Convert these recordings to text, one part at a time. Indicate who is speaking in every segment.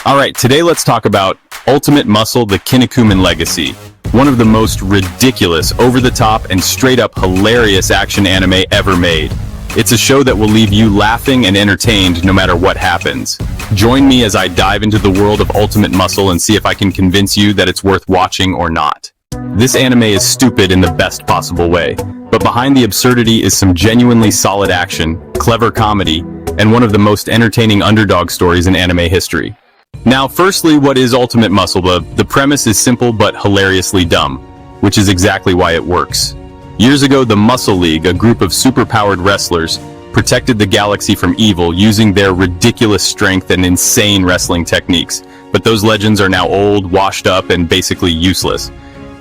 Speaker 1: Alright, today let's talk about Ultimate Muscle, the Kinnikuman Legacy. One of the most ridiculous, over-the-top, and straight-up hilarious action anime ever made. It's a show that will leave you laughing and entertained no matter what happens. Join me as I dive into the world of Ultimate Muscle and see if I can convince you that it's worth watching or not. This anime is stupid in the best possible way, but behind the absurdity is some genuinely solid action, clever comedy, and one of the most entertaining underdog stories in anime history. Now, firstly, what is Ultimate Muscle? The premise is simple but hilariously dumb, which is exactly why it works. Years ago, the Muscle League, a group of superpowered wrestlers, protected the galaxy from evil using their ridiculous strength and insane wrestling techniques. But those legends are now old, washed up, and basically useless.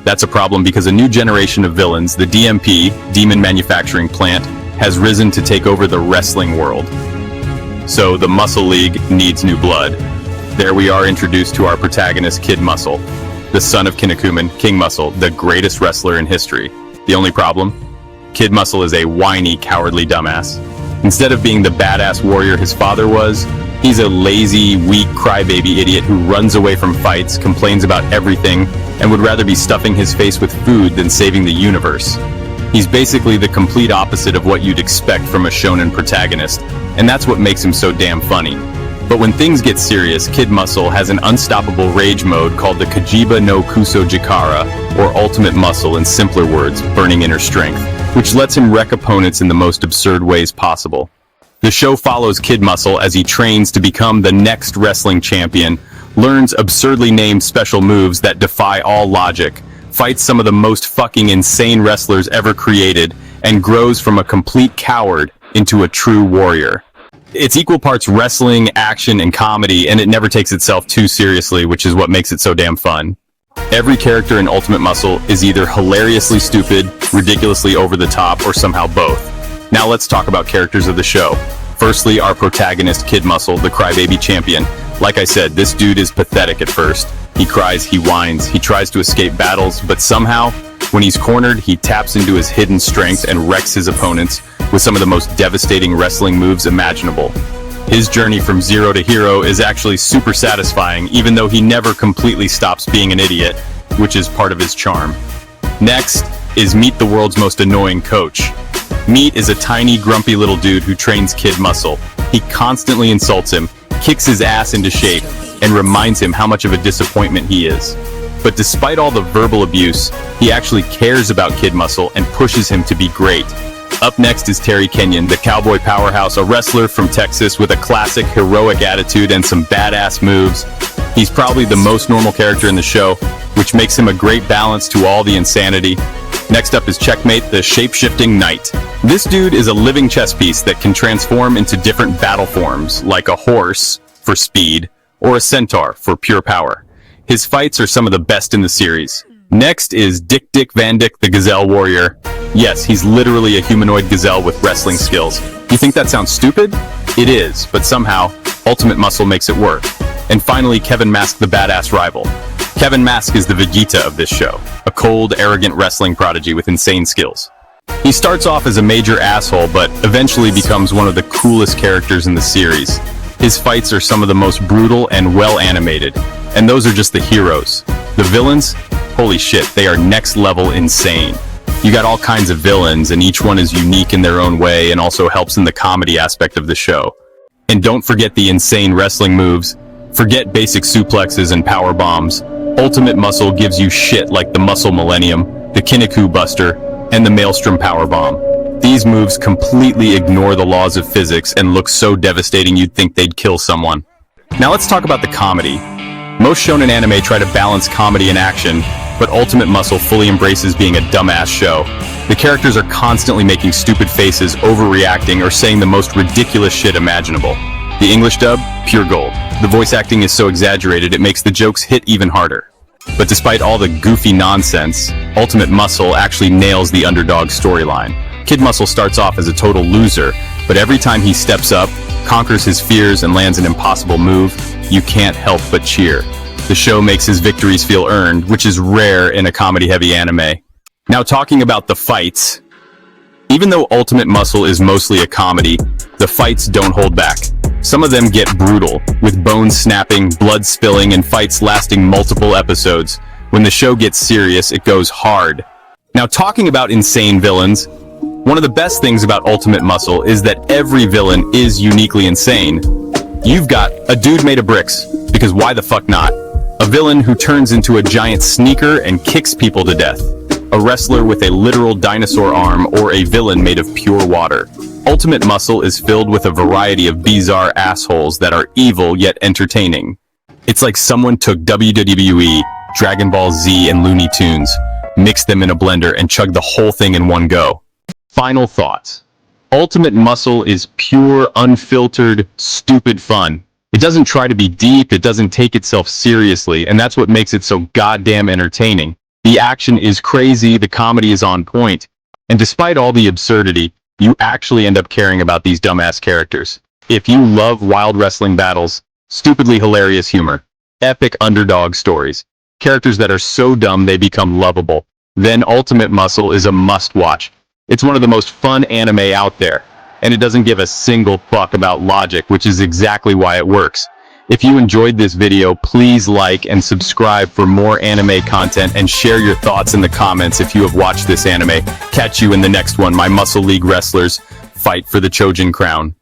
Speaker 1: That's a problem because a new generation of villains, the DMP, Demon Manufacturing Plant, has risen to take over the wrestling world. So the Muscle League needs new blood. There we are introduced to our protagonist, Kid Muscle, the son of Kinnikuman, King Muscle, the greatest wrestler in history. The only problem? Kid Muscle is a whiny, cowardly dumbass. Instead of being the badass warrior his father was, he's a lazy, weak crybaby idiot who runs away from fights, complains about everything, and would rather be stuffing his face with food than saving the universe. He's basically the complete opposite of what you'd expect from a shonen protagonist, and that's what makes him so damn funny. But when things get serious, Kid Muscle has an unstoppable rage mode called the Kajiba no Kuso Jikara, or Ultimate Muscle in simpler words, burning inner strength, which lets him wreck opponents in the most absurd ways possible. The show follows Kid Muscle as he trains to become the next wrestling champion, learns absurdly named special moves that defy all logic, fights some of the most fucking insane wrestlers ever created, and grows from a complete coward into a true warrior. It's equal parts wrestling, action, and comedy, and it never takes itself too seriously, which is what makes it so damn fun. Every character in Ultimate Muscle is either hilariously stupid, ridiculously over the top, or somehow both. Now let's talk about characters of the show. Firstly, our protagonist, Kid Muscle, the crybaby champion. Like I said, this dude is pathetic at first. He cries, he whines, he tries to escape battles, but somehow, when he's cornered, he taps into his hidden strength and wrecks his opponents with some of the most devastating wrestling moves imaginable. His journey from zero to hero is actually super satisfying, even though he never completely stops being an idiot, which is part of his charm. Next is Meet the world's most annoying coach. Meet is a tiny, grumpy little dude who trains Kid Muscle. He constantly insults him, kicks his ass into shape, and reminds him how much of a disappointment he is. But despite all the verbal abuse, he actually cares about Kid Muscle and pushes him to be great. Up next is Terry Kenyon, the cowboy powerhouse, a wrestler from Texas with a classic heroic attitude and some badass moves. He's probably the most normal character in the show, which makes him a great balance to all the insanity. Next up is Checkmate, the shape-shifting knight. This dude is a living chess piece that can transform into different battle forms, like a horse for speed, or a centaur for pure power. His fights are some of the best in the series. Next is Dick Van Dyck, the Gazelle Warrior. Yes, he's literally a humanoid gazelle with wrestling skills. You think that sounds stupid? It is, but somehow, Ultimate Muscle makes it work. And finally, Kevin Mask, the badass rival. Kevin Mask is the Vegeta of this show, a cold, arrogant wrestling prodigy with insane skills. He starts off as a major asshole, but eventually becomes one of the coolest characters in the series. His fights are some of the most brutal and well-animated, and those are just the heroes. The villains? Holy shit, they are next-level insane. You got all kinds of villains, and each one is unique in their own way and also helps in the comedy aspect of the show. And don't forget the insane wrestling moves. Forget basic suplexes and power bombs. Ultimate Muscle gives you shit like the Muscle Millennium, the Kinniku Buster, and the Maelstrom Powerbomb. These moves completely ignore the laws of physics and look so devastating you'd think they'd kill someone. Now let's talk about the comedy. Most shonen anime try to balance comedy and action, but Ultimate Muscle fully embraces being a dumbass show. The characters are constantly making stupid faces, overreacting, or saying the most ridiculous shit imaginable. The English dub? Pure gold. The voice acting is so exaggerated it makes the jokes hit even harder. But despite all the goofy nonsense, Ultimate Muscle actually nails the underdog storyline. Kid Muscle starts off as a total loser, but every time he steps up, conquers his fears, and lands an impossible move, you can't help but cheer. The show makes his victories feel earned, which is rare in a comedy-heavy anime. Now talking about the fights. Even though Ultimate Muscle is mostly a comedy, the fights don't hold back. Some of them get brutal, with bones snapping, blood spilling, and fights lasting multiple episodes. When the show gets serious, it goes hard. Now, talking about insane villains, one of the best things about Ultimate Muscle is that every villain is uniquely insane. You've got a dude made of bricks, because why the fuck not? A villain who turns into a giant sneaker and kicks people to death. A wrestler with a literal dinosaur arm, or a villain made of pure water. Ultimate Muscle is filled with a variety of bizarre assholes that are evil yet entertaining. It's like someone took WWE, Dragon Ball Z, and Looney Tunes, mixed them in a blender, and chugged the whole thing in one go. Final thoughts. Ultimate Muscle is pure, unfiltered, stupid fun. It doesn't try to be deep, it doesn't take itself seriously, and that's what makes it so goddamn entertaining. The action is crazy, the comedy is on point, and despite all the absurdity, you actually end up caring about these dumbass characters. If you love wild wrestling battles, stupidly hilarious humor, epic underdog stories, characters that are so dumb they become lovable, then Ultimate Muscle is a must-watch. It's one of the most fun anime out there, and it doesn't give a single fuck about logic, which is exactly why it works. If you enjoyed this video, please like and subscribe for more anime content, and share your thoughts in the comments if you have watched this anime. Catch you in the next one. My Muscle League wrestlers fight for the Chojin crown.